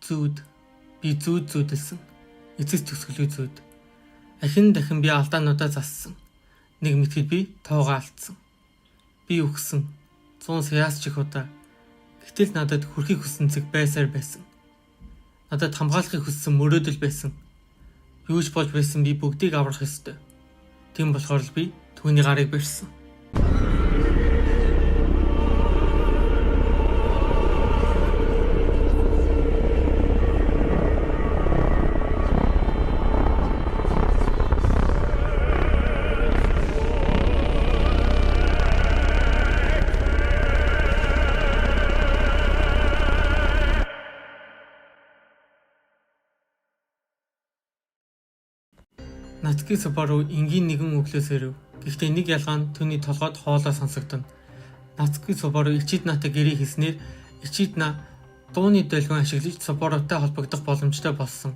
Зүүд би зүүдэлсэн. Эцэс төгсгөлгүй зүүд. Ахин дахин би алдаануудаа зассан. Нэг мэтгэд би тоогоо алдсан. Би үхсэн. 100 саяас чих удаа. Гэтэл надад хүрхийг хүссэн цэг байсаар байсан. Надад хамгаалахыг хүссэн мөрөөдөл байсан. Юу ч болж байсан би бүгдийг аврах ёстой. Тийм болохоор л би түүний гарыг барьсан. Нацки Субару энгийн нэгэн өглөөс ирэв. Гэхдээ нэг ялгаа нь түүний толгойд хоолой сонсогдоно. Нацки Субару Ичиднатай гэрээ хийснээр Ичидна дууны долгион ашиглаж Субарутай холбогдох боломжтой болсон.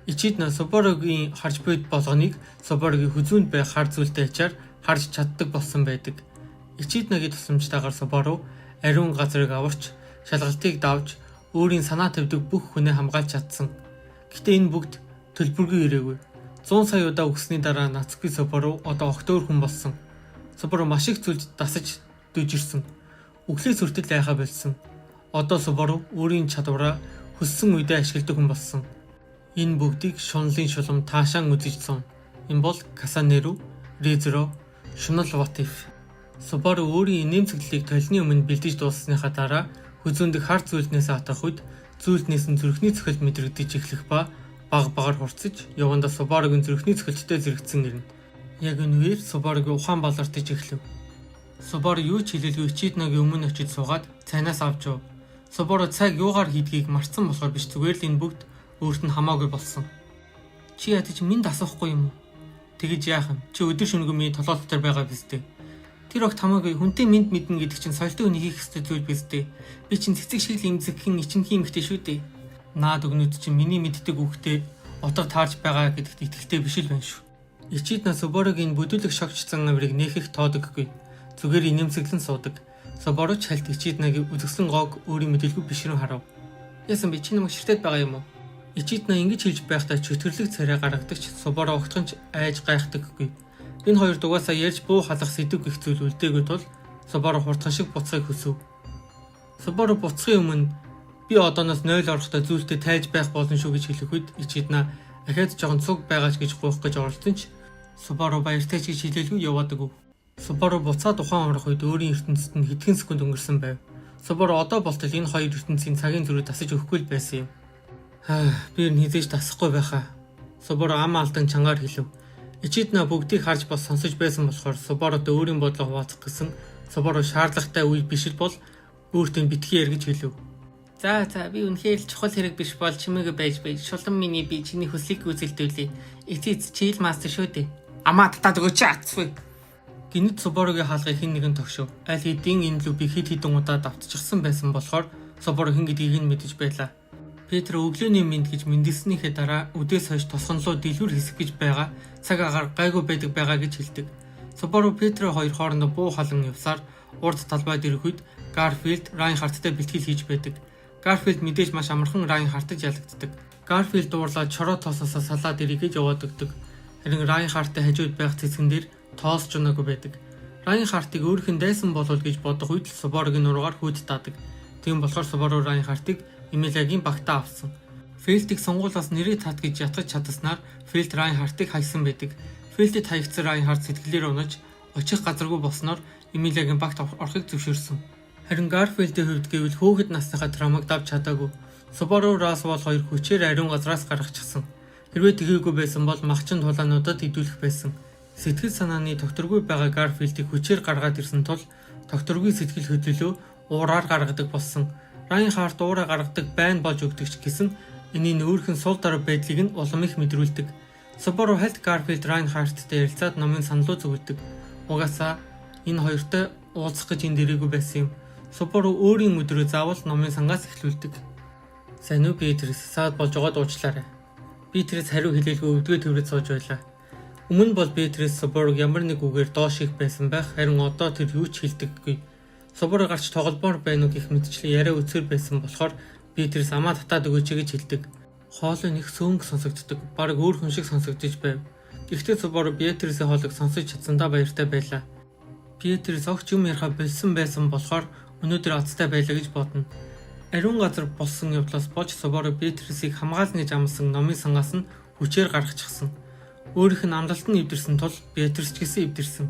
Ичидна Субаругийн харж буйд болгоныг Субаругийн хүзүүнд байх хар зүйлтэй ачаар харж чаддаг болсон байдаг. Ичиднагийн тусламжтайгаар Субару ариун газрыг аварч, шалгалтыг давж, өөрийн санаа тавьдаг бүх хүнээ хамгаалж чадсан. Гэхдээ энэ бүгд төлбөргүй ирээгүй. 100 сая удаа өгсөний дараа Нацки Субару одоо огтөөр хүн болсон. Субару маш их зүйлд дасаж дүйжирсэн. Өглөөс хүртэл айхаа болсон. Одоо Субару өөрийн чадвараа хүссэн үедээ ашигладаг хүн болсон. Энэ бүгдийг шунлын шулам таашаан үзэж зун. Энэ бол Касанеру, Ризро, Шунал Ватиф. Субару өөрийн нэмцэглэлийг толны өмнө бэлдэж дууссаныхаа дараа хүзүүндх хар зүйлнээс атах үед зүйлнээс нь зүрхний цохилт мэдрэгдэж эхлэх ба баг-багаар хурцж явандаа Субаругийн зүрхний цохилттой зэрэгцсэн ирнэ. Яг энэ үеэр Субаругийн ухаан балартаж эхлэв. Субару юу ч хэлэлгүй Ичиднагийн өмнө очиж суугаад цайнаас авч яв. Субару цайг юугаар хийдгийг марцсан болохоор биш, зүгээр л энэ бүгд өөрт нь хамаагүй болсон. Чи ядаж минь асуухгүй юм уу? Тэгэж яах юм? Чи өдөр шөнөгүй миний толгой дотор байгаа биз дээ. Тэр огт хамаагүй хүнтэй минь мэднэ гэдэг чинь соёлтой хүний хийх ёстой зүйл биз дээ. Би чинь цэцэг шиг л имзэгхэн ичимхэн эмэгтэй шүү дээ. Наад өгнөд чинь миний мэддэг үгтэй утга таарж байгаа гэдэгт итгэлтэй биш л байна шүү. Ичидна Субаругийн бүдүүлэг шогчсон авирыг нээхэх тоодоггүй. Зүгээр инэмсэглэн суудаг. Субару ч хальт Ичиднагийн үзэсгэлэн гоог өөрийн мэдээлгүй бишрэн харав. Яасан би чи намайг ширтээд байгаа юм уу? Ичидна ингэж хэлж байхдаа чөтгөрлөг царай гаргадагч Субару огтхонч айж гайхдаггүй. Энэ хоёр дугаасаа ярьж буу халах сэдв гэх зүйл үлдээгүй тул Субару хурдхан шиг буцахыг хүсв. Субару буцахын өмнө би одооноос 0 орохтой зүйлтэй тайж байх болно шүү гэж хэлэх үед Ичидна ахаад жоохон цуг байгаач гэж гуйх гэж оролдсон ч Субару баяртай ч гэж хэлэлгүй яваадаг. Субару буцаад ухаан орох үед өөрийн ертөнцид нь хэдхэн секунд өнгөрсөн байв. Субару одоо болтол энэ хоёр ертөнцийн цагийн зүрийг тасаж өгөхгүй л байсан юм. Би хизээж тасахгүй байхаа. Субару ам алдан чангаар хэлв. Ичидна бүгдийг харж бас сонсож байсан болохоор Субарутай өөрийн бодлоо хуваалцах гэсэн Субару шаардлагатай үе биш л бол өөртөө битгий яргэж хэлв. За би үнэхээр л чухал хэрэг биш бол чимээгүй байж шулан миний би чиний хүслийг гүйцэлдүүлээ. Эцэц чийл мастер шүү дээ. Амаа татаад өгөөч аацгүй. Гинэт Субаругийн хаалгыг хэн нэгэн тогшов. Аль хэдийн энэ лүбийг хэд хэдэн удаа давтчихсан байсан болохоор Субару хэн гэдгийг нь мэдэж байлаа. Петр өглөөний мэд гэж мэндэлснийхээ дараа үдээс хойш тосгонлоо дэлгүр хэсэг гэж байгаа цаг агаар гайгүй байдаг байгаа гэж хэлдэг. Субару Петр хоёр хоорондоо буу халан явсаар урд талбайд ирэх үед Гарфилд Райнхарттай бэлтгэл хийж байдаг. Гарфилд мэдээж маш амархан Райнхартад ялагддаг. Гарфилд дуурлаад чороо тоосоосоо салаад ирэх гэж яваад өгдөг. Харин Райнхарттай хажууд байх цэцгэн дээр тоос жоноогүй байдаг. Райнхартыг өөрийнх нь дайсан болов гэж бодох үед Субаругийн нуруугаар хүйд таадаг. Тийм болохоор Субару Райнхартыг Эмилиагийн багтаа авсан. Фелтийг сонгуулиас нэрээ тат гэж ятгах чадсанаар Фелт Райнхартыг хайсан байдаг. Фелтэд хаягдсан Райнхарт сэтгэлээр унаж очих газаргүй болсноор Эмилиагийн багт орохыг зөвшөөрсөн. Харин Гарфилдийн хувьд гэвэл хөөхд насныхаа травмаг давж чадаагүй. Субару Расвал хоёр хүчээр ариун газраас гаргачихсан. Хэрвээ тэгээгүй байсан бол махчин тулаануудад идүүлэх байсан. Сэтгэл санааны докторгүй байгаа Гарфилдийг хүчээр гаргаад ирсэн тул докторгүй сэтгэл хөдлөлөө уураар гаргадаг болсон. Райнхарт уураа гаргадаг байн болж өгдөгч гэсэн энэний нөөрхөн сул дор байдлыг нь улам их мэдрүүлдэг. Субару хальт Гарфилд Райнхарттай ярилцаад номын саналуу зөвлөдөг. Угаасаа энэ хоёртой уулзах гэж энд ирээгүй байсан юм. Субару өөрийн өдрөө заавал номын сангаас эхлүүлдэг. Сайн уу Петрис, саад болж байгаа дуучлаарай. Петрис хариу хэлээгүй өвдгөө төврөд сууж байлаа. Өмнө бол Петрис Субаруг ямар нэг үгээр доош их байсан байх, харин одоо тэр юу ч хэлдэггүй. Субару гарч тогломоор байна уу гэх мэтчлэн яриа өцөр байсан болохоор Би тэрс амаа татаад өгөөч гэж хэлдэг. Хоолой нэг сөөнг сонсогддог. Бараг өөр хүн шиг сонсогдож байв. Гэхдээ Субару Беатрисийн хоолойг сонсож чадсандаа баяртай байлаа. Беатрис огч юм ярихаа болсон байсан болохоор өнөөдөр азтай байлаа гэж бодно. Ариун газар болсон явдлаас болж Субару Беатрисийг хамгаална гэж амласан номын сангаас нь хүчээр гаргачихсан. Өөрийнх нь амлалт нь эвдэрсэн тул Беатрис ч гэсэн эвдэрсэн.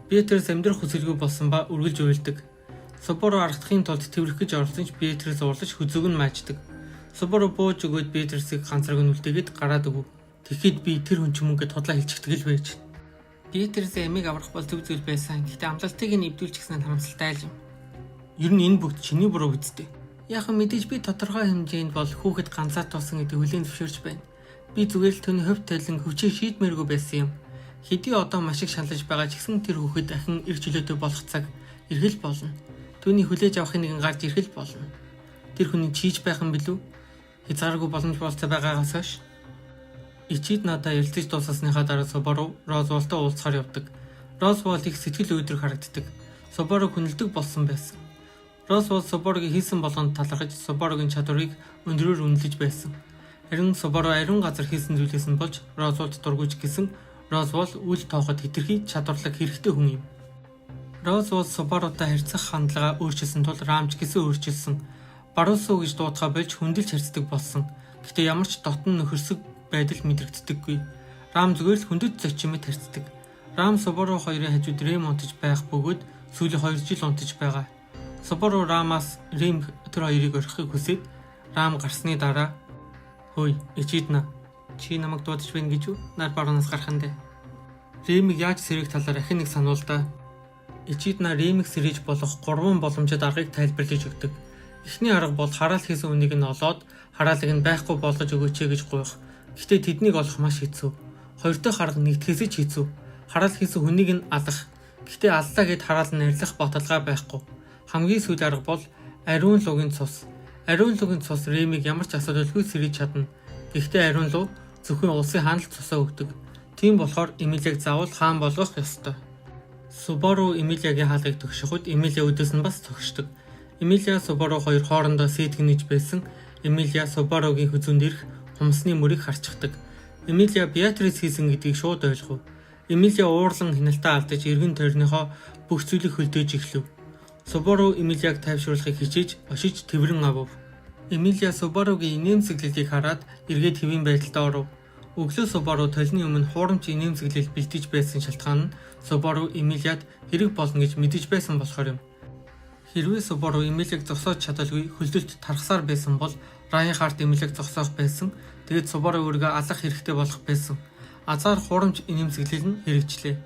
Беатрис амьдрах хүсэлгүй болсон ба үргэлж уйлдаг. Субару аргахын тулд тэврэх гэж оролцсон ч Беатрис уурлаж хүзүүг нь мааждаг. Субару бууж өгөөд Беатрисийг ганцаараа нүлтэйгээд гараад өгөв. Тэгэхэд би тэр хүн ч мөнгөд тодлоо хэлчихдэг л байж. Беатрисийн амийг аврах бол зөв зүйл байсан. Гэхдээ амлалтыг нь эвдүүлж гисэн харамсалтай л юм. Ер нь энэ бүгд чиний буруу үсттэй. Яг мэдээж би тодорхой хэмжээнд бол хүүхэд ганцаар тулсан гэдэг хүлээн зөвшөөрч байна. Би зүгээр л түүний хувь талын хүчийг шийдмээргүй байсан юм. Хэдий одоо маш их шаналж байгаа ч гэсэн тэр хүүхэд дахин эрх чөлөөтэй болох цаг иргэл болно. Түүний хүлээж авахын нэгэн гарч иргэл болно. Тэр хүний чийж байх юм билүү? Хязгааргүй боломж болцоо байгаагаас хойш. Ичид надаа ярилцаж дууссныхаа дараа Субару Розволтой уулзахаар явдаг. Розвол их сэтгэл өөдрөг харагддаг. Субару хүнэлдэг болсон байсан. Розвол Субаругийн хийсэн болгонд талархаж Субаругийн чадварыг өндрөөр үнэлж байсан. Харин Субару ариун газар хийсэн зүйлээс нь болж Розволд дургуйж гисэн Розвол үл тооход хэтэрхий чадварлаг хэрэгтэй хүн юм. Розвол Субарутай харьцах хандлагаа өөрчилсөн тул Рамч гэсэн өөрчилсөн. Баруусуу гэж дуудахаа болж хүндэлж харьцдаг болсон. Гэхдээ ямар ч дотн нөхөрсөг байдал мэдрэгддэггүй. Рам зүгээр л хүндэт зочимд харьцдаг. Рам Субару хоёрын хажууд Рэм унтаж байх бөгөөд сүүлийн 2 жил унтаж байгаа. Субару Рамаас Рэм тэр хоёрыг орхихыг хүсээд Рам гарсны дараа "Хөөе, Ичидна. Чи намайг дуудаж байна гэж үү? Нар баруунаас гарах нь дээ." Рэмиг яаж сэрэх талаар ахин нэг сануулдаа. Ичидна Рэмиг сэрэж болох 3 боломжит аргыг тайлбарлаж өгдөг. Эхний арга бол хараал хийсэн үнийг нь олоод хараалыг нь байхгүй болгож өгөөч гэж гуйх. Гэхдээ тэднийг олох маш хэцүү. Хоёр дахь арга нэгтгэхээс ч хэцүү. Хараал хийсэн хүнийг нь алах. Гэхдээ аллаа гэд хараал нь арилах баталгаа байхгүй. Хамгийн сүүлийн арга бол ариун лугийн цус. Ариун лугийн цус Рэмиг ямар ч асуудалгүй сэрэж чадна. Гэхдээ ариун луу зөвхөн улсын хаант цусаа өгдөг. Тийм болохоор Эмилийг заавал хаан болгох ёстой. Субару Эмилиягийн хаалгыг төгшөхөд Эмилия өдөөс нь бас цогшдог. Эмилия Субару хоёр хоорондоо сүйтгэнэж байсан. Эмилия Субаругийн хүзүүнд ирэх хумсны мөрийг харчихдаг. Эмилия Беатрис хийсэн гэдгийг шууд ойлгов. Эмилия уурлан хяналтаа алдаж эргэн тойрныхоо бүх зүйлийг хөлдөөж эхлэв. Субару Эмилияг тайвшруулахыг хичээж ошиж тэврэн авав. Эмилия Субаругийн инээмсэглэлийг хараад эргээд хэвийн байдалд оров. Өглөө Субару толны өмнө хуурамч инээмсэглэл бэлдэж байсан шалтгаан нь Субару Эмилияд хэрэг болно гэж мэдэж байсан болохоор юм. Хэрвээ Субару Эмилийг зогсоож чадалгүй хөлдөлт тархсаар байсан бол Райнхард Эмилийг зогсоох байсан. Тэгээд Субару өөрийгөө алах хэрэгтэй болох байсан. Азар хуурамч инээмсэглэл нь хэрэгжлээ.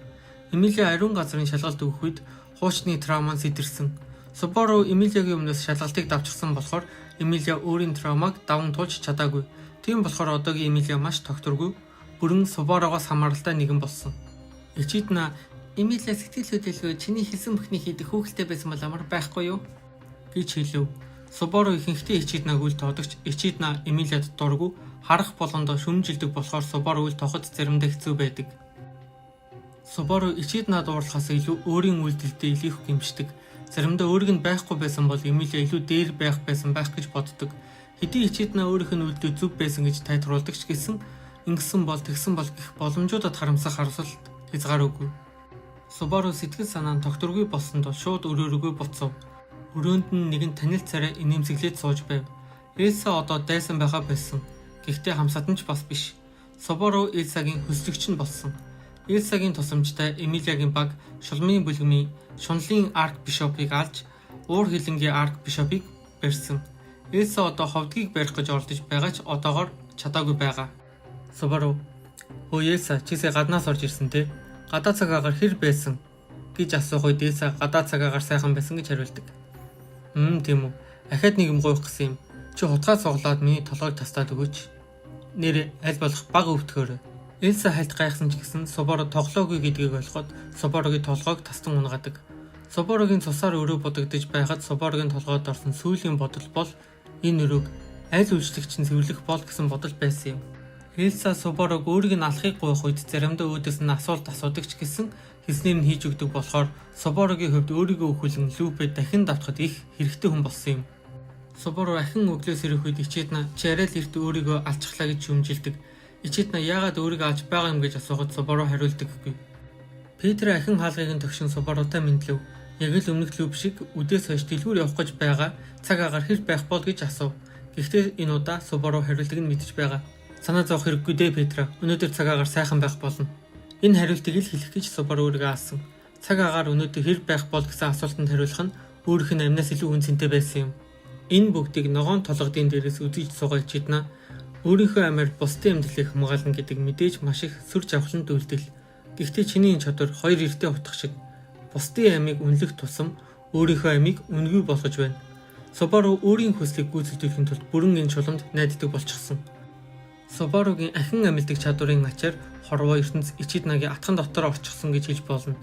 Эмилия ариун газрын шалгалт өгөх үед хуучны травман сэтэрсэн. Субару Эмилиягийн өмнөөс шалгалтыг давчсан болохоор Эмилия өөрийн травмаг даван туулж чадаагүй. Тийм болохоор одоогийн Эмилия маш тогтворгүй, бүрэн Субаругаас хамааралтай нэгэн болсон. Ичидна Эмилия сэтгэл хөдлөлгүй чиний хэлсэн бүхний хийдэг хүүхэлтэй байсан бол амар байхгүй юу гэж хэлв. Субару ихэнхдээ Ичиднаг үл тоодогч Ичидна Эмилияд дургу харах болгондоо шүмжилдэг болохоор Субару үл тооход заримдаа хэцүү байдаг. Субару Ичиднад уурлахаас илүү өөрийн үйлдэлдээ илүүх гэмшдэг. Заримдаа өөрийг нь байхгүй байсан бол Эмилия илүү дээр байх байсан байх гэж боддог. Хэдий Ичидна өөрийнх нь үйлдэл зөв байсан гэж тайлбарладаг ч гэсэн ингэсэн бол тэгсэн бол гэх боломжуудад харамсах харсалт хязгааргүй. Субару сэтгэл санаа нь тогтворгүй болсон тул шууд өрөөргөө буцав. Өрөөнд нь нэгэн танил царай инээмсэглээд сууж байв. Элса одоо дайсан байгаа байсан. Гэхдээ хамсаад нь ч бас биш. Субару Элсагийн хөслөгч нь болсон. Элсагийн тусламжтай Эмилиягийн баг шулмын бүлгмийн шунлын аркбишопыг алж уур хилэнгийн аркбишопыг барьсан. Элса одоо ховдгийг барих гэж оролдож байгаа ч одоогоор чадаагүй байгаа. Субару "Өө Элса, чисээ гаднаас орж ирсэн те? Гадаа цагаагаар хэр байсан?" гэж асуух үед Элса гадаа цагаагаар сайхан байсан гэж хариулдаг. Тийм үү. Ахаад нэг юм гуйх гэсэн юм. Чи хутгаа цуглаад миний толгойг тастаад өгөөч. Нэр аль болох баг өвтгөөрэй. Элса хальт гайхсан ч гэсэн Субару тоглоогүй гэдгийг ойлгоод Субаругийн толгойг тастан унгадаг. Субаругийн цусаар өрөө будагдж байхад Субаругийн толгойд орсон сүүлийн бодол бол энэ өрөөг аль үйлчлэгч нь цэвэрлэх бол гэсэн бодол байсан юм. Элса Субаруг өөрийг нь алахыг гуйх үед заримдаа өөдөөс нь асуулт асуудаг ч гэсэн хэлснээр нь хийж өгдөг болохоор Субаругийн хувьд өөрийгөө өхүүлэн лүпэд дахин давтахад их хэрэгтэй хүн болсон юм. Субару ахин өглөөс ирэх үед Ичидна чи арай л эрт өөрийгөө алчглаа гэж шүмжилдэг. Ичидна яагаад өөрийгөө алж байгаа юм гэж асуухад Субару хариулдаггүй. Петр ахин хаалгыг нь тогшин Субарутай мэдлэв. Яг л өмнөх лүб шиг үдээс хойш дэлгүүр явах гэж байгаа цаг агаар хэр байх бол гэж асуув. Гэхдээ энэ удаа Субару хариултыг нь мэдж байгаа. Санаа зовох хэрэггүй дээ Петр. Өнөөдөр цаг агаар сайхан байх болно. Энэ хариултыг л хэлэх гэж Субару өөрийгөө аасан. Цаг агаар өнөөдөр хэр байх бол гэсэн асуултанд хариулах нь өөрийнх нь амнаас илүү үнцэнтэй байсан юм. Энэ бүгдийг ногоон толгодын дээрээс үзэж суугаад Ичидна өөрийнхөө амиар бусдын амьдралыг хамгаална гэдэг мэдээж маш их сүр жавхлан үйлдэл. Гэхдээ чиний энэ чадвар хоёр эртээ утгах шиг. Бусдын амийг үнэлэх тусам өөрийнхөө амийг үнгүй болгож байна. Субару өөрийн хүслийг гүйцэтгэхийн тулд бүрэн энэ чуламд найддаг болчихсон. Субаругийн ахин амилдаг чадварын ачаар хорвоо ертөнц Ичиднагийн атхан дотор орчихсон гэж хэлж болно.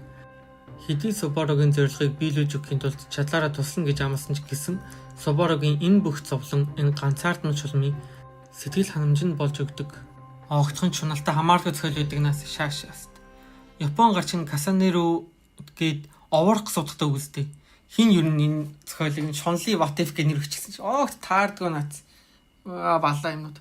Хэдий Субаругийн зорилгыг биелүүлж өгөхийн тулд чадлаараа туслана гэж амласан ч гэсэн Субаругийн энэ бүх зовлон энэ ганцаардмал чулмыг сэтгэл ханамжинд болж өгдөг. Огтхон чуналтай хамаардаг цохил байдаг нас шаашааст. Япон гарчин Касанеру гээд овоорх судахтай үздэг. Хин ер нь энэ цохилыг шонлын Ватеф гэж нэр өгчихсэн чи огт таардгүй наац. Балаа юмнууд.